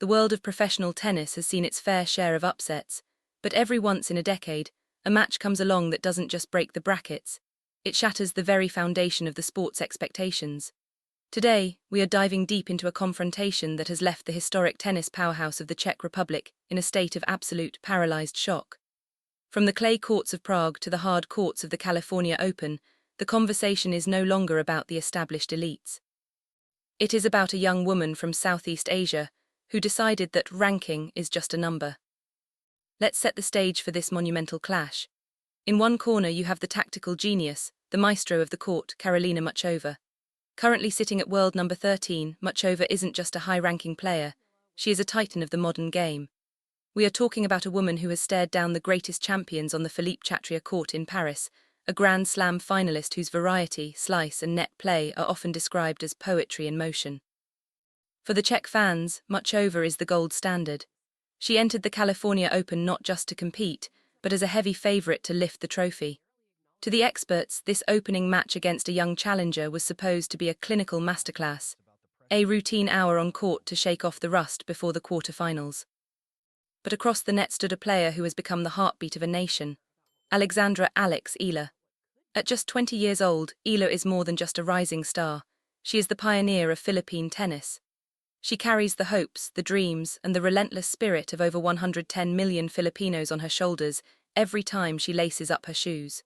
The world of professional tennis has seen its fair share of upsets, but every once in a decade, a match comes along that doesn't just break the brackets, it shatters the very foundation of the sport's expectations. Today, we are diving deep into a confrontation that has left the historic tennis powerhouse of the Czech Republic in a state of absolute paralyzed shock. From the clay courts of Prague to the hard courts of the California Open, the conversation is no longer about the established elites. It is about a young woman from Southeast Asia who decided that ranking is just a number. Let's set the stage for this monumental clash. In one corner you have the tactical genius, the maestro of the court, Karolina Muchova. Currently sitting at world number 13, Muchova isn't just a high-ranking player, she is a titan of the modern game. We are talking about a woman who has stared down the greatest champions on the Philippe Chatrier court in Paris, a Grand Slam finalist whose variety, slice and net play are often described as poetry in motion. For the Czech fans, Muchova is the gold standard. She entered the California Open not just to compete, but as a heavy favorite to lift the trophy. To the experts, this opening match against a young challenger was supposed to be a clinical masterclass, a routine hour on court to shake off the rust before the quarterfinals. But across the net stood a player who has become the heartbeat of a nation, Alexandra Alex Eala. At just 20 years old, Eala is more than just a rising star. She is the pioneer of Philippine tennis. She carries the hopes, the dreams, and the relentless spirit of over 110 million Filipinos on her shoulders every time she laces up her shoes.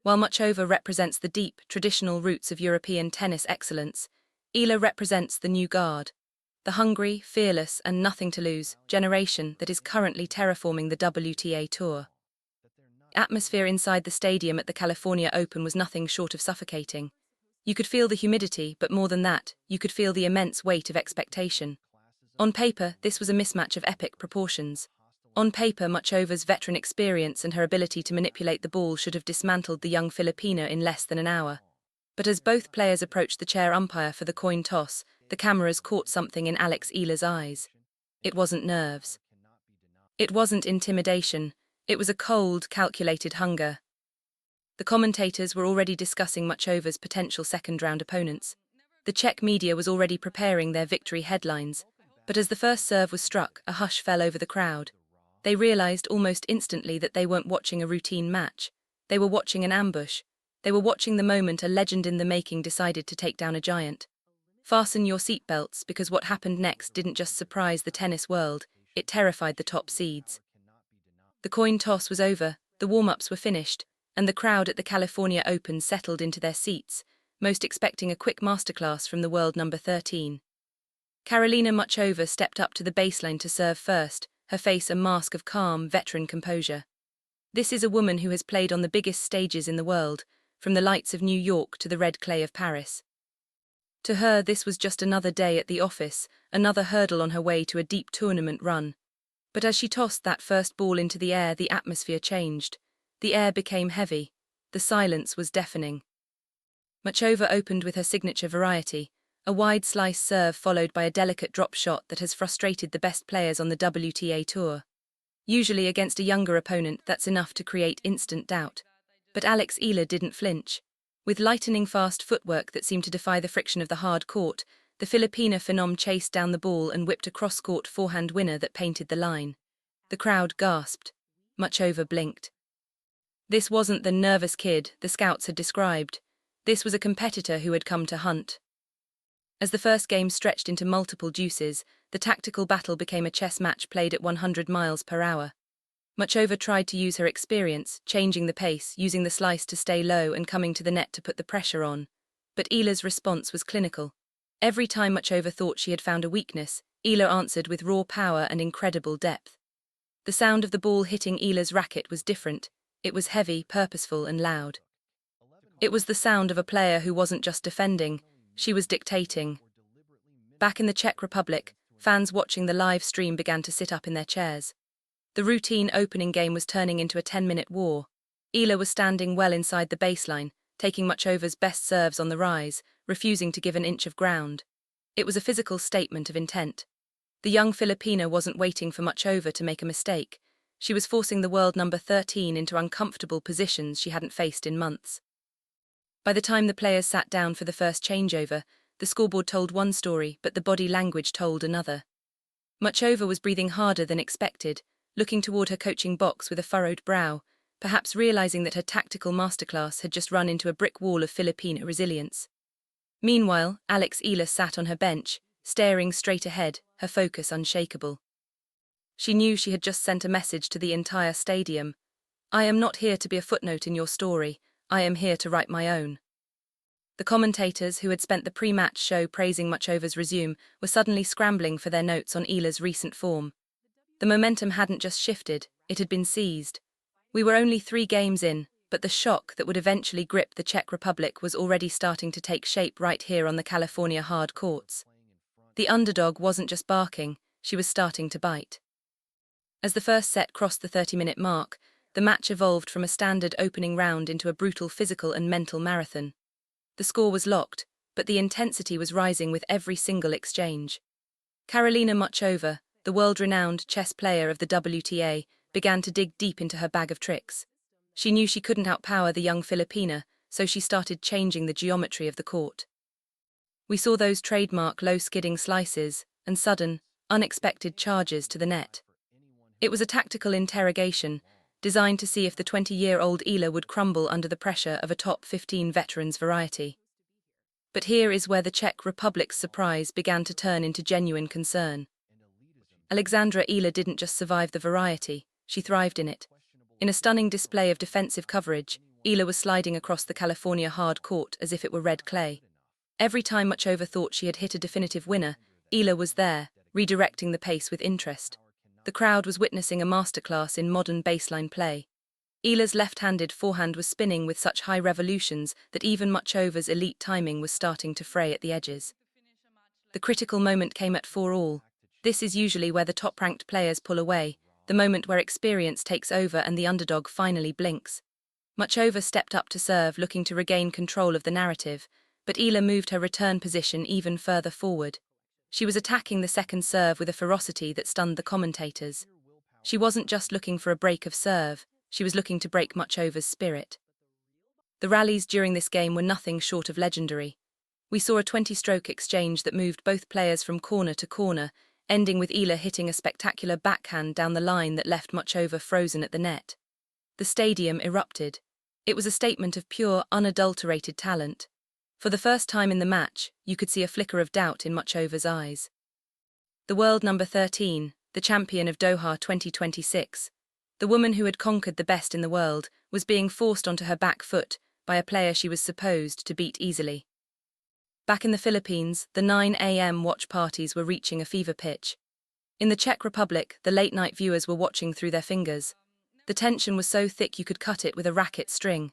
While Muchova represents the deep, traditional roots of European tennis excellence, Eala represents the new guard, the hungry, fearless, and nothing-to-lose generation that is currently terraforming the WTA Tour. The atmosphere inside the stadium at the California Open was nothing short of suffocating. You could feel the humidity, but more than that, you could feel the immense weight of expectation. On paper, this was a mismatch of epic proportions. On paper, Muchova's veteran experience and her ability to manipulate the ball should have dismantled the young Filipina in less than an hour. But as both players approached the chair umpire for the coin toss, the cameras caught something in Alex Eala's eyes. It wasn't nerves. It wasn't intimidation. It was a cold, calculated hunger. The commentators were already discussing Muchova's potential second-round opponents. The Czech media was already preparing their victory headlines. But as the first serve was struck, a hush fell over the crowd. They realized almost instantly that they weren't watching a routine match. They were watching an ambush. They were watching the moment a legend in the making decided to take down a giant. Fasten your seatbelts, because what happened next didn't just surprise the tennis world, it terrified the top seeds. The coin toss was over, the warm-ups were finished, and the crowd at the California Open settled into their seats, most expecting a quick masterclass from the world number 13. Karolina Muchova stepped up to the baseline to serve first, her face a mask of calm, veteran composure. This is a woman who has played on the biggest stages in the world, from the lights of New York to the red clay of Paris. To her, this was just another day at the office, another hurdle on her way to a deep tournament run. But as she tossed that first ball into the air, the atmosphere changed. The air became heavy. The silence was deafening. Muchova opened with her signature variety, a wide slice serve followed by a delicate drop shot that has frustrated the best players on the WTA Tour. Usually against a younger opponent, that's enough to create instant doubt. But Alex Eala didn't flinch. With lightning-fast footwork that seemed to defy the friction of the hard court, the Filipina phenom chased down the ball and whipped a cross-court forehand winner that painted the line. The crowd gasped. Muchova blinked. This wasn't the nervous kid the scouts had described. This was a competitor who had come to hunt. As the first game stretched into multiple deuces, the tactical battle became a chess match played at 100 miles per hour. Muchova tried to use her experience, changing the pace, using the slice to stay low and coming to the net to put the pressure on. But Eala's response was clinical. Every time Muchova thought she had found a weakness, Eala answered with raw power and incredible depth. The sound of the ball hitting Eala's racket was different. It was heavy, purposeful, and loud. It was the sound of a player who wasn't just defending, she was dictating. Back in the Czech Republic, fans watching the live stream began to sit up in their chairs. The routine opening game was turning into a 10-minute war. Eala was standing well inside the baseline, taking Muchova's best serves on the rise, refusing to give an inch of ground. It was a physical statement of intent. The young Filipina wasn't waiting for Muchova to make a mistake. She was forcing the world number 13 into uncomfortable positions she hadn't faced in months. By the time the players sat down for the first changeover, the scoreboard told one story, but the body language told another. Muchova was breathing harder than expected, looking toward her coaching box with a furrowed brow, perhaps realizing that her tactical masterclass had just run into a brick wall of Filipina resilience. Meanwhile, Alex Eala sat on her bench, staring straight ahead, her focus unshakable. She knew she had just sent a message to the entire stadium. "I am not here to be a footnote in your story, I am here to write my own." The commentators, who had spent the pre-match show praising Muchova's resume, were suddenly scrambling for their notes on Eala's recent form. The momentum hadn't just shifted, it had been seized. We were only 3 games in, but the shock that would eventually grip the Czech Republic was already starting to take shape right here on the California hard courts. The underdog wasn't just barking, she was starting to bite. As the first set crossed the 30-minute mark, the match evolved from a standard opening round into a brutal physical and mental marathon. The score was locked, but the intensity was rising with every single exchange. Karolina Muchova, the world-renowned chess player of the WTA, began to dig deep into her bag of tricks. She knew she couldn't outpower the young Filipina, so she started changing the geometry of the court. We saw those trademark low-skidding slices and sudden, unexpected charges to the net. It was a tactical interrogation, designed to see if the 20-year-old Eala would crumble under the pressure of a top 15 veterans variety. But here is where the Czech Republic's surprise began to turn into genuine concern. Alexandra Eala didn't just survive the variety, she thrived in it. In a stunning display of defensive coverage, Eala was sliding across the California hard court as if it were red clay. Every time Muchova thought she had hit a definitive winner, Eala was there, redirecting the pace with interest. The crowd was witnessing a masterclass in modern baseline play. Eala's left-handed forehand was spinning with such high revolutions that even Muchova's elite timing was starting to fray at the edges. The critical moment came at 4-all. This is usually where the top-ranked players pull away, the moment where experience takes over and the underdog finally blinks. Muchova stepped up to serve, looking to regain control of the narrative, but Eala moved her return position even further forward. She was attacking the second serve with a ferocity that stunned the commentators. She wasn't just looking for a break of serve, she was looking to break Muchova's spirit. The rallies during this game were nothing short of legendary. We saw a 20-stroke exchange that moved both players from corner to corner, ending with Eala hitting a spectacular backhand down the line that left Muchova frozen at the net. The stadium erupted. It was a statement of pure, unadulterated talent. For the first time in the match, you could see a flicker of doubt in Muchova's eyes. The world number 13, the champion of Doha 2026, the woman who had conquered the best in the world, was being forced onto her back foot by a player she was supposed to beat easily. Back in the Philippines, the 9 a.m. watch parties were reaching a fever pitch. In the Czech Republic, the late-night viewers were watching through their fingers. The tension was so thick you could cut it with a racket string.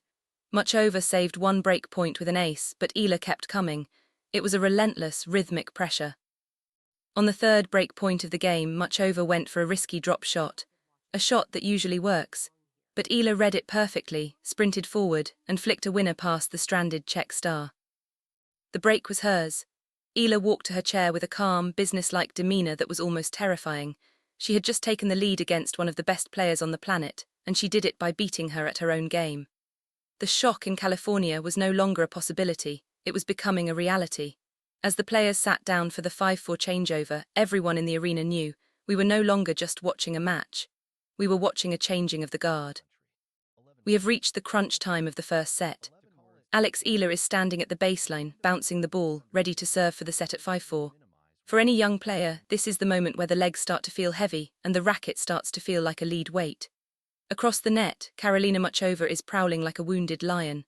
Muchova saved one break point with an ace, but Eala kept coming. It was a relentless, rhythmic pressure. On the third break point of the game, Muchova went for a risky drop shot. A shot that usually works. But Eala read it perfectly, sprinted forward, and flicked a winner past the stranded Czech star. The break was hers. Eala walked to her chair with a calm, businesslike demeanor that was almost terrifying. She had just taken the lead against one of the best players on the planet, and she did it by beating her at her own game. The shock in California was no longer a possibility, it was becoming a reality. As the players sat down for the 5-4 changeover, everyone in the arena knew we were no longer just watching a match. We were watching a changing of the guard. We have reached the crunch time of the first set. Alex Eala is standing at the baseline, bouncing the ball, ready to serve for the set at 5-4. For any young player, this is the moment where the legs start to feel heavy and the racket starts to feel like a lead weight. Across the net, Karolina Muchova is prowling like a wounded lion.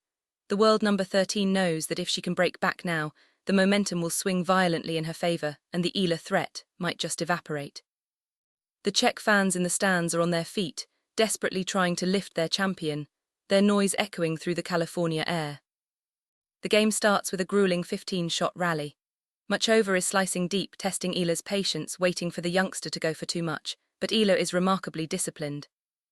The world number 13 knows that if she can break back now, the momentum will swing violently in her favor and the Eala threat might just evaporate. The Czech fans in the stands are on their feet, desperately trying to lift their champion, their noise echoing through the California air. The game starts with a grueling 15-shot rally. Muchova is slicing deep, testing Eala's patience, waiting for the youngster to go for too much, but Eala is remarkably disciplined.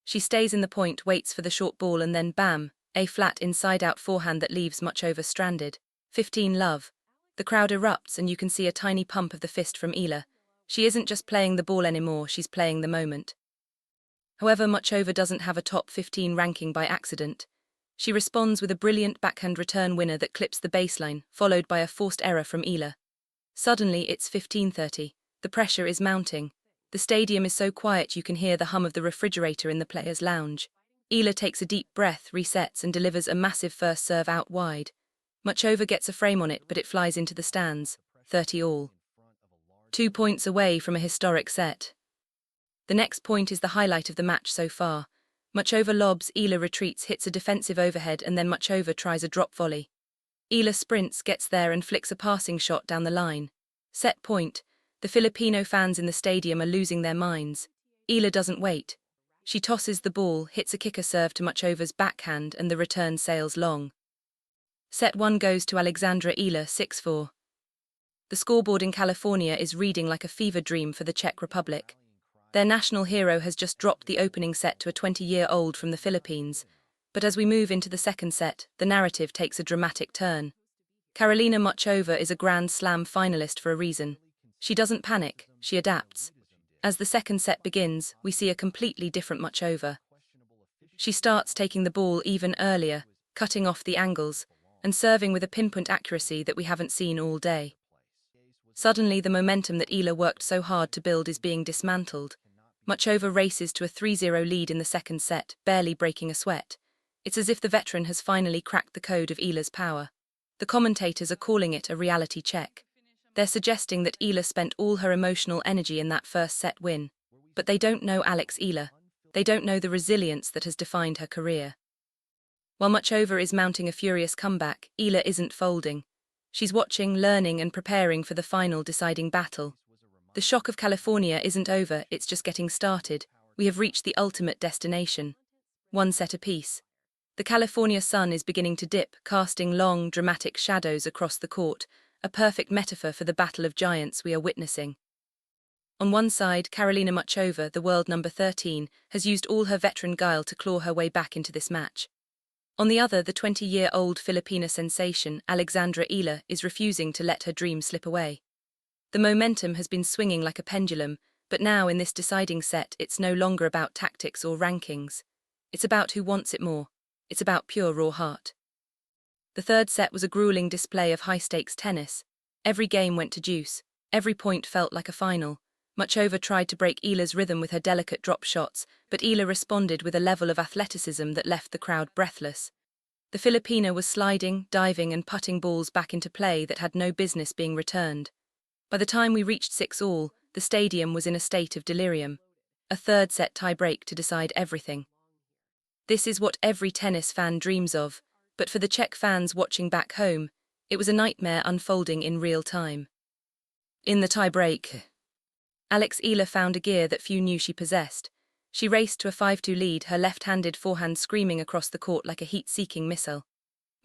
She stays in the point, waits for the short ball and then bam, a flat inside-out forehand that leaves Muchova stranded. 15-love. The crowd erupts and you can see a tiny pump of the fist from Eala. She isn't just playing the ball anymore, she's playing the moment. However, Muchova doesn't have a top 15 ranking by accident. She responds with a brilliant backhand return winner that clips the baseline, followed by a forced error from Eala. Suddenly, it's 15-30. The pressure is mounting. The stadium is so quiet you can hear the hum of the refrigerator in the players' lounge. Eala takes a deep breath, resets, and delivers a massive first serve out wide. Muchova gets a frame on it, but it flies into the stands, 30 all. 2 points away from a historic set. The next point is the highlight of the match so far. Muchova lobs, Eala retreats, hits a defensive overhead, and then Muchova tries a drop volley. Eala sprints, gets there, and flicks a passing shot down the line. Set point. The Filipino fans in the stadium are losing their minds. Eala doesn't wait. She tosses the ball, hits a kicker serve to Muchova's backhand, and the return sails long. Set 1 goes to Alexandra Eala, 6-4. The scoreboard in California is reading like a fever dream for the Czech Republic. Their national hero has just dropped the opening set to a 20-year-old from the Philippines. But as we move into the second set, the narrative takes a dramatic turn. Karolina Muchova is a Grand Slam finalist for a reason. She doesn't panic, she adapts. As the second set begins, we see a completely different Muchova. She starts taking the ball even earlier, cutting off the angles, and serving with a pinpoint accuracy that we haven't seen all day. Suddenly, the momentum that Eala worked so hard to build is being dismantled. Muchova races to a 3-0 lead in the second set, barely breaking a sweat. It's as if the veteran has finally cracked the code of Eala's power. The commentators are calling it a reality check. They're suggesting that Eala spent all her emotional energy in that first set win. But they don't know Alex Eala. They don't know the resilience that has defined her career. While Muchova is mounting a furious comeback, Eala isn't folding. She's watching, learning, and preparing for the final deciding battle. The shock of California isn't over, it's just getting started. We have reached the ultimate destination. 1 set apiece. The California sun is beginning to dip, casting long, dramatic shadows across the court, a perfect metaphor for the battle of giants we are witnessing. On one side, Karolina Muchova, the world number 13, has used all her veteran guile to claw her way back into this match. On the other, the 20-year-old Filipina sensation, Alexandra Eala, is refusing to let her dream slip away. The momentum has been swinging like a pendulum, but now in this deciding set, it's no longer about tactics or rankings. It's about who wants it more. It's about pure raw heart. The third set was a grueling display of high-stakes tennis. Every game went to juice. Every point felt like a final. Muchova tried to break Eala's rhythm with her delicate drop shots, but Eala responded with a level of athleticism that left the crowd breathless. The Filipina was sliding, diving, and putting balls back into play that had no business being returned. By the time we reached 6 all, the stadium was in a state of delirium. A third set tie-break to decide everything. This is what every tennis fan dreams of, but for the Czech fans watching back home, it was a nightmare unfolding in real time. In the tie-break, Alex Eala found a gear that few knew she possessed. She raced to a 5-2 lead, her left-handed forehand screaming across the court like a heat-seeking missile.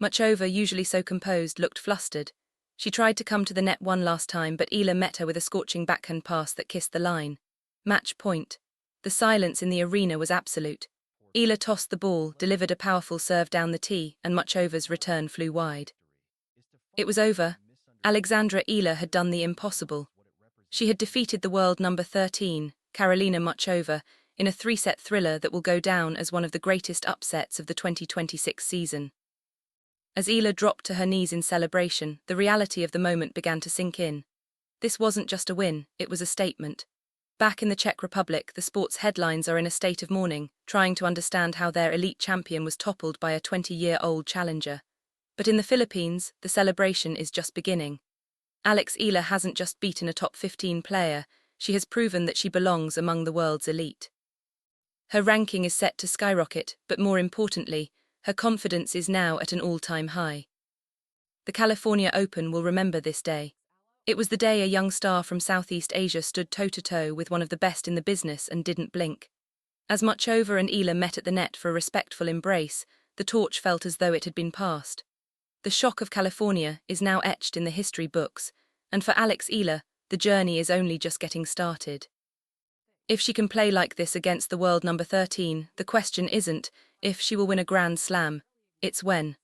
Muchova, usually so composed, looked flustered. She tried to come to the net one last time, but Eala met her with a scorching backhand pass that kissed the line. Match point. The silence in the arena was absolute. Eala tossed the ball, delivered a powerful serve down the tee, and Muchova's return flew wide. It was over. Alexandra Eala had done the impossible. She had defeated the world number 13, Karolina Muchova, in a 3-set thriller that will go down as one of the greatest upsets of the 2026 season. As Eala dropped to her knees in celebration, the reality of the moment began to sink in. This wasn't just a win, it was a statement. Back in the Czech Republic, the sports headlines are in a state of mourning, trying to understand how their elite champion was toppled by a 20-year-old challenger. But in the Philippines, the celebration is just beginning. Alex Eala hasn't just beaten a top 15 player, she has proven that she belongs among the world's elite. Her ranking is set to skyrocket, but more importantly, her confidence is now at an all-time high. The California Open will remember this day. It was the day a young star from Southeast Asia stood toe-to-toe with one of the best in the business and didn't blink. As Muchova and Eala met at the net for a respectful embrace, the torch felt as though it had been passed. The shock of California is now etched in the history books, and for Alex Eala, the journey is only just getting started. If she can play like this against the world number 13, the question isn't if she will win a Grand Slam, it's when.